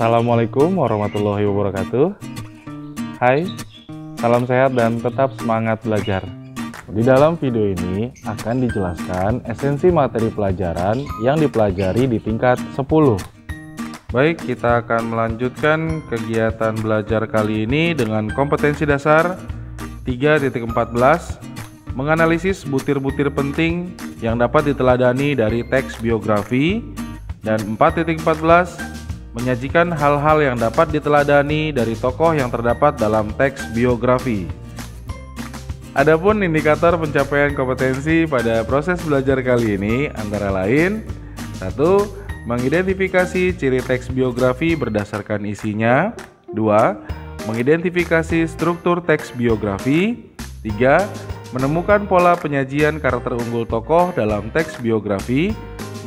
Assalamualaikum warahmatullahi wabarakatuh. Hai, salam sehat dan tetap semangat belajar. Di dalam video ini akan dijelaskan esensi materi pelajaran yang dipelajari di tingkat 10. Baik, kita akan melanjutkan kegiatan belajar kali ini dengan kompetensi dasar 3.14, menganalisis butir-butir penting yang dapat diteladani dari teks biografi, dan 4.14, menyajikan hal-hal yang dapat diteladani dari tokoh yang terdapat dalam teks biografi. Adapun indikator pencapaian kompetensi pada proses belajar kali ini antara lain: 1. Mengidentifikasi ciri teks biografi berdasarkan isinya. 2. Mengidentifikasi struktur teks biografi. 3. Menemukan pola penyajian karakter unggul tokoh dalam teks biografi.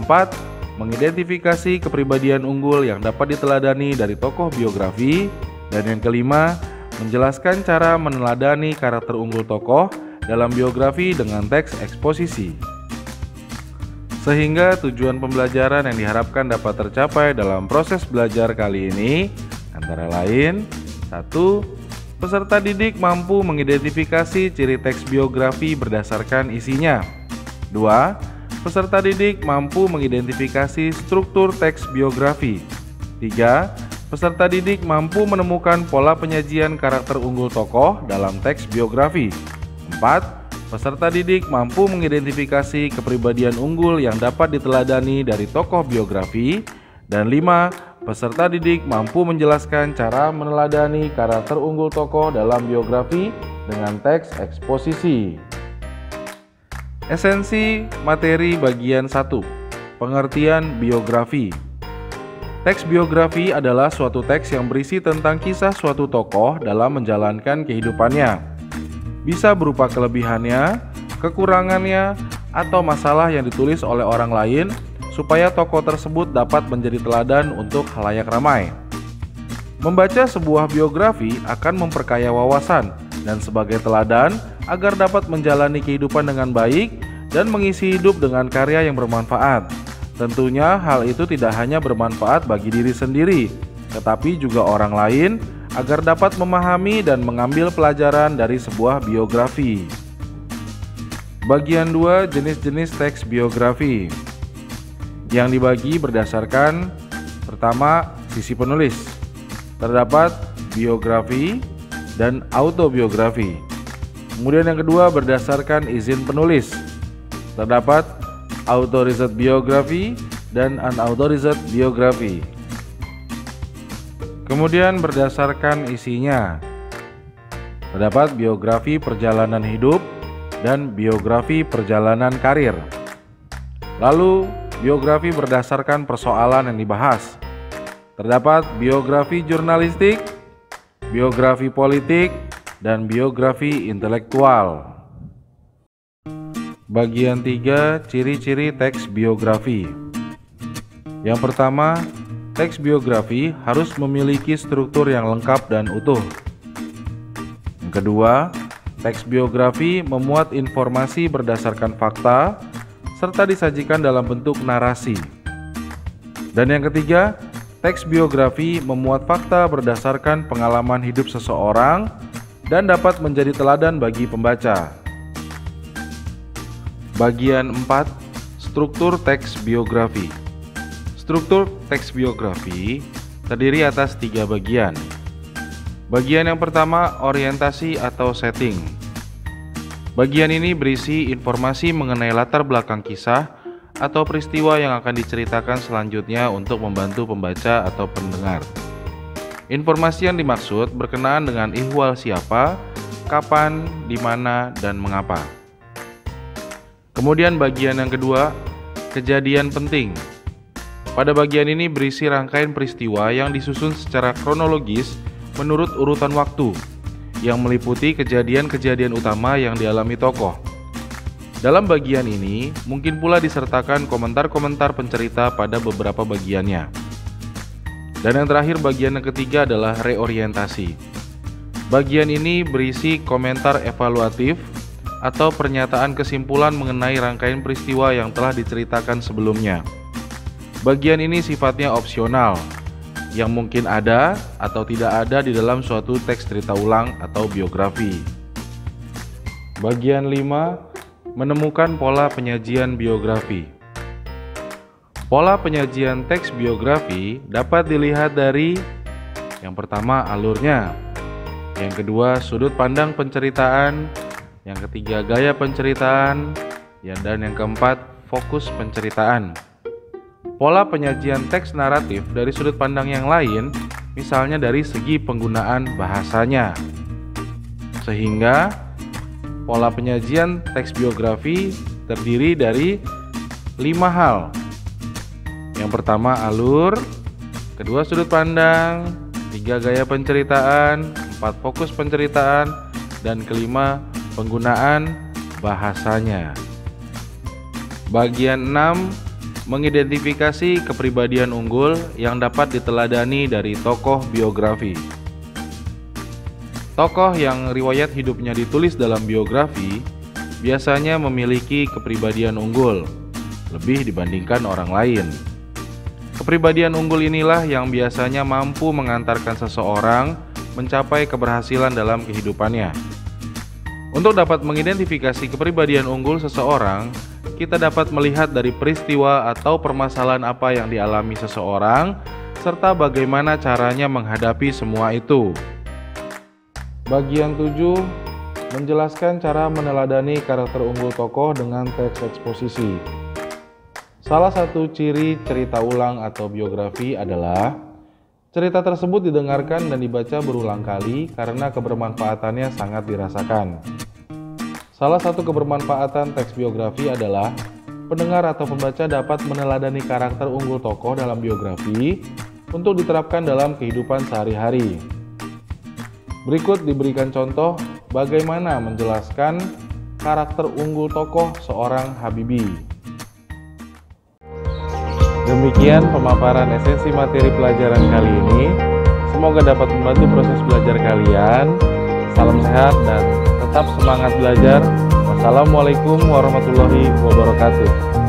4. Mengidentifikasi kepribadian unggul yang dapat diteladani dari tokoh biografi. Dan yang kelima, menjelaskan cara meneladani karakter unggul tokoh dalam biografi dengan teks eksposisi. Sehingga tujuan pembelajaran yang diharapkan dapat tercapai dalam proses belajar kali ini antara lain: 1. Peserta didik mampu mengidentifikasi ciri teks biografi berdasarkan isinya. 2. Peserta didik mampu mengidentifikasi struktur teks biografi. 3. Peserta didik mampu menemukan pola penyajian karakter unggul tokoh dalam teks biografi. 4. Peserta didik mampu mengidentifikasi kepribadian unggul yang dapat diteladani dari tokoh biografi. Dan 5. Peserta didik mampu menjelaskan cara meneladani karakter unggul tokoh dalam biografi dengan teks eksposisi. Esensi materi bagian 1. Pengertian biografi. Teks biografi adalah suatu teks yang berisi tentang kisah suatu tokoh dalam menjalankan kehidupannya. Bisa berupa kelebihannya, kekurangannya, atau masalah yang ditulis oleh orang lain supaya tokoh tersebut dapat menjadi teladan untuk khalayak ramai. Membaca sebuah biografi akan memperkaya wawasan dan sebagai teladan agar dapat menjalani kehidupan dengan baik dan mengisi hidup dengan karya yang bermanfaat. Tentunya hal itu tidak hanya bermanfaat bagi diri sendiri, tetapi juga orang lain agar dapat memahami dan mengambil pelajaran dari sebuah biografi. Bagian 2, jenis-jenis teks biografi, yang dibagi berdasarkan: pertama, sisi penulis. Terdapat biografi dan autobiografi. Kemudian yang kedua, berdasarkan izin penulis. Terdapat authorized biography dan unauthorized biography. Kemudian berdasarkan isinya. Terdapat biografi perjalanan hidup dan biografi perjalanan karir. Lalu biografi berdasarkan persoalan yang dibahas. Terdapat biografi jurnalistik, biografi politik, dan biografi intelektual. Bagian 3, ciri-ciri teks biografi. Yang pertama, teks biografi harus memiliki struktur yang lengkap dan utuh. Yang kedua, teks biografi memuat informasi berdasarkan fakta serta disajikan dalam bentuk narasi. Dan yang ketiga, teks biografi memuat fakta berdasarkan pengalaman hidup seseorang dan dapat menjadi teladan bagi pembaca. Bagian 4, struktur teks biografi. Struktur teks biografi terdiri atas 3 bagian. Bagian yang pertama, orientasi atau setting. Bagian ini berisi informasi mengenai latar belakang kisah atau peristiwa yang akan diceritakan selanjutnya untuk membantu pembaca atau pendengar. Informasi yang dimaksud berkenaan dengan ihwal siapa, kapan, di mana, dan mengapa. Kemudian bagian yang kedua, kejadian penting. Pada bagian ini berisi rangkaian peristiwa yang disusun secara kronologis menurut urutan waktu, yang meliputi kejadian-kejadian utama yang dialami tokoh. Dalam bagian ini mungkin pula disertakan komentar-komentar pencerita pada beberapa bagiannya. Dan yang terakhir, bagian yang ketiga adalah reorientasi. Bagian ini berisi komentar evaluatif atau pernyataan kesimpulan mengenai rangkaian peristiwa yang telah diceritakan sebelumnya. Bagian ini sifatnya opsional, yang mungkin ada atau tidak ada di dalam suatu teks cerita ulang atau biografi. Bagian 5, menemukan pola penyajian biografi. Pola penyajian teks biografi dapat dilihat dari yang pertama alurnya, yang kedua sudut pandang penceritaan, yang ketiga gaya penceritaan, dan yang keempat fokus penceritaan. Pola penyajian teks naratif dari sudut pandang yang lain, misalnya dari segi penggunaan bahasanya. Sehingga pola penyajian teks biografi terdiri dari 5 hal. Yang pertama alur, kedua sudut pandang, 3 gaya penceritaan, 4 fokus penceritaan, dan kelima penggunaan bahasanya. Bagian 6, mengidentifikasi kepribadian unggul yang dapat diteladani dari tokoh biografi. Tokoh yang riwayat hidupnya ditulis dalam biografi biasanya memiliki kepribadian unggul, lebih dibandingkan orang lain. Kepribadian unggul inilah yang biasanya mampu mengantarkan seseorang mencapai keberhasilan dalam kehidupannya. Untuk dapat mengidentifikasi kepribadian unggul seseorang, kita dapat melihat dari peristiwa atau permasalahan apa yang dialami seseorang, serta bagaimana caranya menghadapi semua itu. Bagian 7, menjelaskan cara meneladani karakter unggul tokoh dengan teks eksposisi. Salah satu ciri cerita ulang atau biografi adalah cerita tersebut didengarkan dan dibaca berulang kali karena kebermanfaatannya sangat dirasakan. Salah satu kebermanfaatan teks biografi adalah pendengar atau pembaca dapat meneladani karakter unggul tokoh dalam biografi untuk diterapkan dalam kehidupan sehari-hari. Berikut diberikan contoh bagaimana menjelaskan karakter unggul tokoh seorang Habibie. Demikian pemaparan esensi materi pelajaran kali ini. Semoga dapat membantu proses belajar kalian. Salam sehat dan tetap semangat belajar. Wassalamualaikum warahmatullahi wabarakatuh.